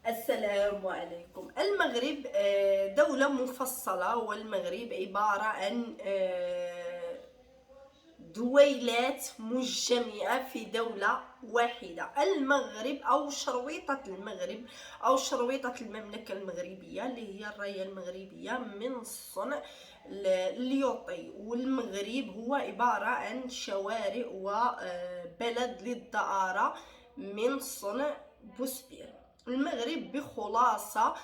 السلام عليكم. المغرب دولة مفصلة، والمغرب عبارة عن دويلات مجتمعة في دولة واحدة. المغرب أو شرويطة المغرب أو شرويطة المملكة المغربية اللي هي الراية المغربية من صنع اليوطي. والمغرب هو عبارة عن شوارع وبلد للدعارة من صنع بوسبير. المغرب بخلاصة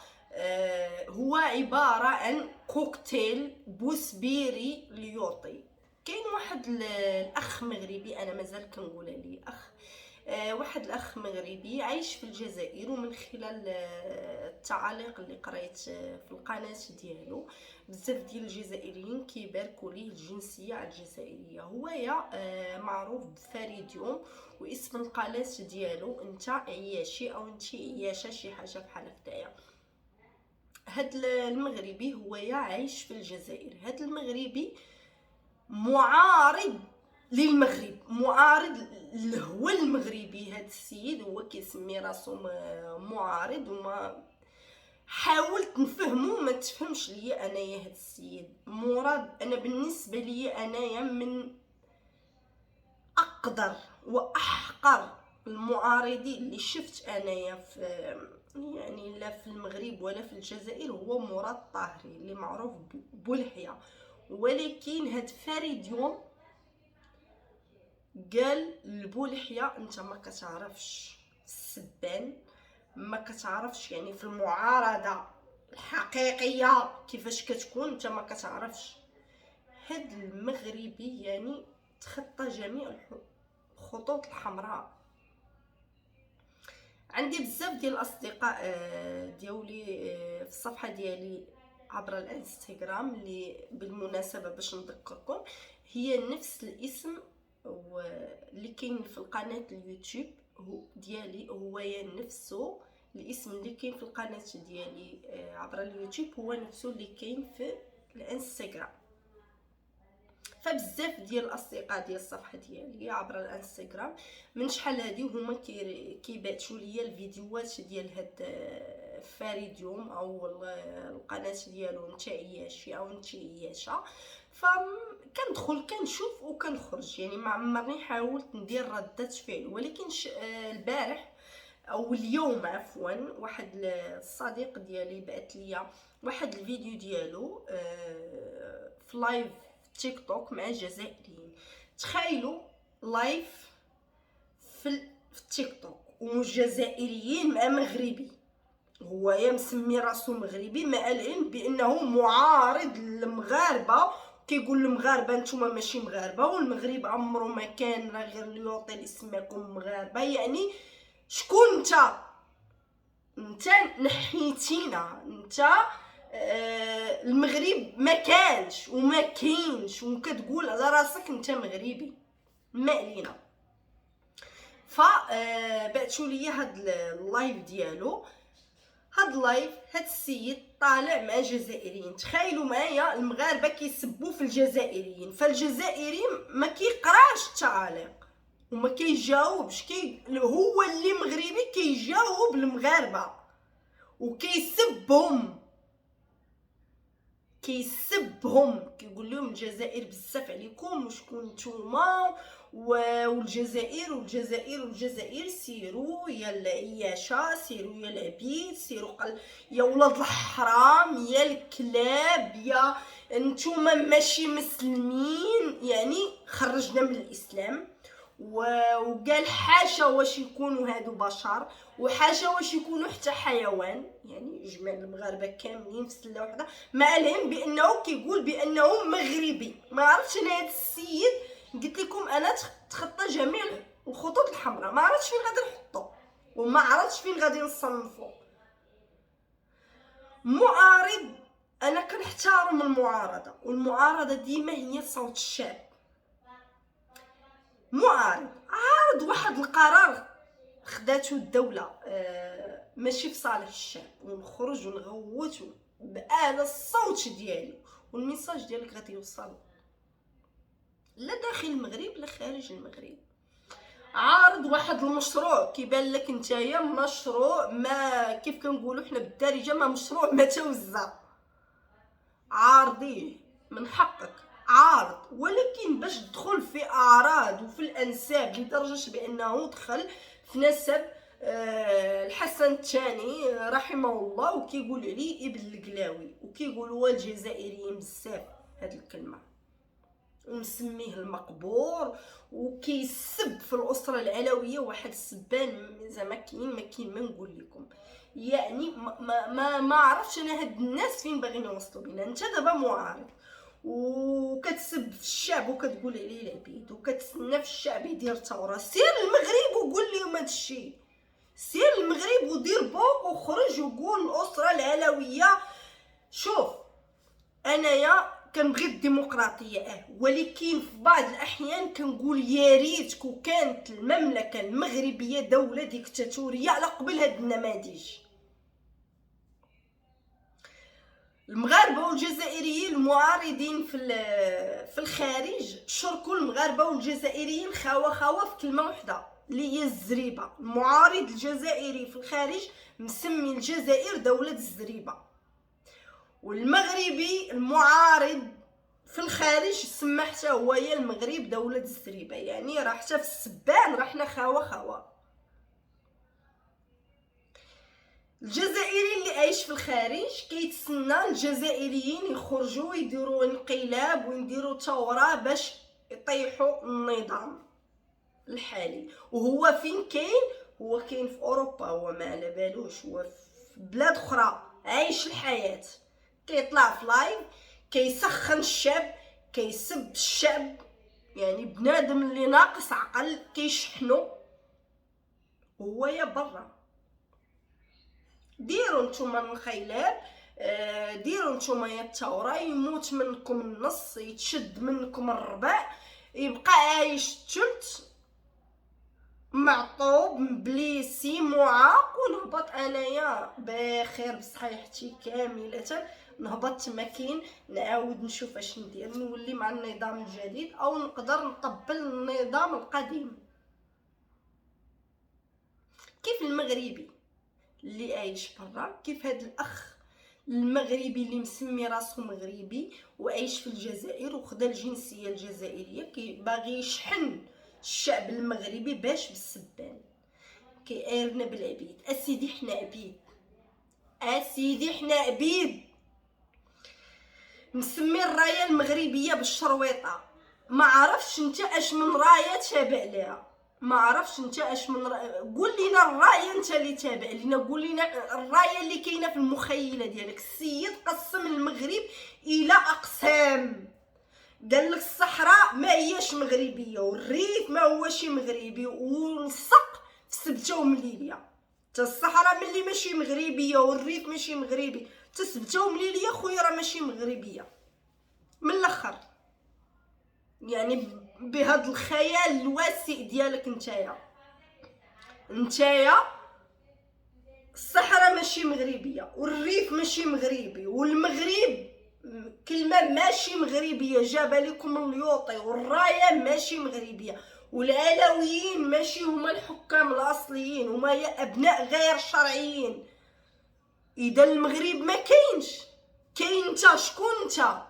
هو عبارة عن كوكتيل بوسبيري ليوطي. كاين واحد الاخ مغربي، انا مازال كنقول عليه اخ، واحد الاخ مغربي عايش في الجزائر، ومن خلال التعاليق اللي قريت في القناه ديالو بزاف ديال الجزائريين كيباركوا ليه الجنسيه الجزائريه. هو معروف بفريديوم، واسم القناه ديالو انت عياشي او انت عياشه، شي حاجه بحال هكايا. هاد المغربي هو عايش في الجزائر. هاد المغربي معارض للمغرب، معارض هو المغربي. هاد السيد هو كيسمي راسو معارض، وما حاولت نفهمو ما تفهمش ليا انايا. هاد السيد مراد، انا بالنسبه ليا انايا من اقدر واحقر المعارضين اللي شفت انايا في يعني لا في المغرب ولا في الجزائر هو مراد طاهري اللي معروف بولحية. ولكن هاد فريديوم قال لبولحية انت ما كتعرفش السبان، ما كتعرفش يعني في المعارضة الحقيقية كيفاش كتكون، انت ما كتعرفش. هاد المغربي يعني تخطى جميع الخطوط الحمراء. عندي بزاف ديال الاصدقاء ديالي في الصفحه ديالي عبر الانستغرام، اللي بالمناسبه باش نذكركم هي نفس الاسم اللي كاين في القناه اليوتيوب ديالي، هو نفسه الاسم اللي كاين في القناه ديالي عبر اليوتيوب هو نفسه اللي كاين في الانستغرام. فبزاف ديال الاصدقاء ديال الصفحه ديالي عبر الانستغرام من شحال هادي هما كيبعثوا ليا الفيديوهات ديال هاد فريديوم او القناه ديالو نتا عياشي او نتي عياشه. فكندخل كنشوف وكنخرج، يعني ما عمرني حاولت ندير ردة فعل. ولكن البارح او اليوم عفوا واحد الصديق ديالي بعث ليا واحد الفيديو ديالو في لايف تيك توك مع جزائريين. تخيلوا لايف في التيك توك وجزائريين مع مغربي، هو مسمي راسو مغربي مع العلم بانه معارض للمغاربه، كيقول المغاربه نتوما ماشي مغاربه، والمغرب عمرو ما كان راه غير اليوطي اللي سماكم مغاربه. يعني شكون انت نحيتينا انت المغرب ما كانش وما كاينش، وكتقول على راسك انت مغربي. ما علينا. بعثوا لي هاد اللايف ديالو. هاد اللايف هاد السيد طالع مع جزائريين. تخيلوا معايا المغاربه كيسبوا في الجزائريين، فالجزائري ما كيقراش التعاليق وما كيجاوبش، هو اللي مغربي كيجاوب المغاربه وكيسبهم كيقول لهم الجزائر بزاف عليكم وشكون نتوما والجزائر سيروا يا العياشه، سيروا يا العبيد، سيروا يا ولاد الحرام، يا الكلاب، يا نتوما ماشي مسلمين، يعني خرجنا من الاسلام. وقال حاشا واش يكونوا هادو بشر، وحاشا واش يكونوا حتى حيوان، يعني جمع المغاربه كاملين في سله وحده، مع العلم بانه كيقول بانه مغربي. ما عرفتش انا هذا السيد، قلت لكم انا تخطى جميع الخطوط الحمراء، ما عرفتش فين غادي نحطو وما عرفتش فين غادي نصنفو. معارض، انا كنحترم المعارضه، والمعارضه ديما هي صوت الشعب. عارض واحد القرار خداتو الدوله ماشي في صالح الشعب، ونخرج ونغوت باعلى الصوت ديالي، والميساج ديالك غادي يوصل لا داخل المغرب لا خارج المغرب. عارض واحد المشروع كيبان لك نتايا مشروع ما كيف كنقولوا حنا بالدارجه ما مشروع ما توزع، عارضيه من حقك عارض، ولكن باش تدخل في اعراض وفي الانساب لدرجه بانه دخل في نسب الحسن الثاني رحمه الله، وكيقول عليه ابن القلاوي، وكيقولوا الجزائريين بزاف هاد الكلمه، ومسميه المقبور، وكيسب في الاسره العلويه واحد السبان زعما كاين ما نقول لكم. يعني ما عرفتش انا هاد الناس فين باغيين يوصلوا بينا. انت دابا معارض وكتسب في الشعب وكتقول عليه العبيد وكتسنى في الشعب يدير ثوره، سير المغرب وقول لهم هاد الشيء، سير المغرب ودير بوق وخرج وقول الاسره العلويه شوف انايا كنبغي الديمقراطيه ولكن في بعض الاحيان كنقول يا ريت كون كانت المملكه المغربيه دوله ديكتاتوريه على قبل هاد النماذج. المغاربه والجزائريين المعارضين في الخارج شركوا المغاربه والجزائريين خاوه في كلمه واحده اللي هي الزريبه. المعارض الجزائري في الخارج مسمي الجزائر دوله الزريبه، والمغربي المعارض في الخارج سمى حتى هو يا المغرب دولة الزريبة. يعني راه حتى في السبان راه حنا خاوة. الجزائري اللي عايش في الخارج كيتسنى الجزائريين يخرجوا ويديروا انقلاب ويديروا ثورة باش يطيحوا النظام الحالي. وهو فين كاين؟ هو كاين في اوروبا، هو ما على بالوش، هو في بلاد اخرى عايش الحياة، كيطلع في لايف كيسخن الشعب كيسب الشعب، يعني بنادم اللي ناقص عقل كيشحنو. هو يا برا ديروا نتوما الانقلاب، ديروا نتوما يا الثوره، يموت منكم النص، يتشد منكم الربع، يبقى عايش الثلث معطوب مبليسي معاق، ونهبط انايا بخير بصحيحتي كامله، نهبط تماكين نعاود نشوف اش ندير، نولي مع النظام الجديد او نقدر نقبل النظام القديم. كيف المغربي اللي عايش برا، كيف هاد الاخ المغربي اللي مسمي راسو مغربي وعايش في الجزائر وخدا الجنسيه الجزائريه، باغي يشحن الشعب المغربي باش بالسبان كيعايرنا بالعبيد. اسيدي حنا عبيد، اسيدي حنا عبيد. مسمي الرايه المغربيه بالشرويطه، ما عرفش انت اش من رايه تابع ليها، ما عرفش انت اش من قول لينا الرايه انت اللي تابع لينا، قول لينا الرايه اللي كاينه في المخيله ديالك. السيد قسم المغرب الى اقسام، قال لك الصحراء ما هياش مغربيه والريف ما هوش مغربي، ونسق في سبته ومليليه. تا الصحراء ملي ماشي مغربيه والريف ماشي مغربي، تا سبته ومليليه خويا راه ماشي مغربيه من الاخر. يعني بهذا الخيال الواسع ديالك نتايا الصحراء ماشي مغربيه والريف ماشي مغربي والمغرب كلمه ماشي مغربيه، جاب لكم اليوطي، والرايه ماشي مغربيه، والعلويين ماشي هما الحكام الاصليين، هما يا ابناء غير شرعيين. اذا المغرب ما كاينش، كاين انت. شكون انت؟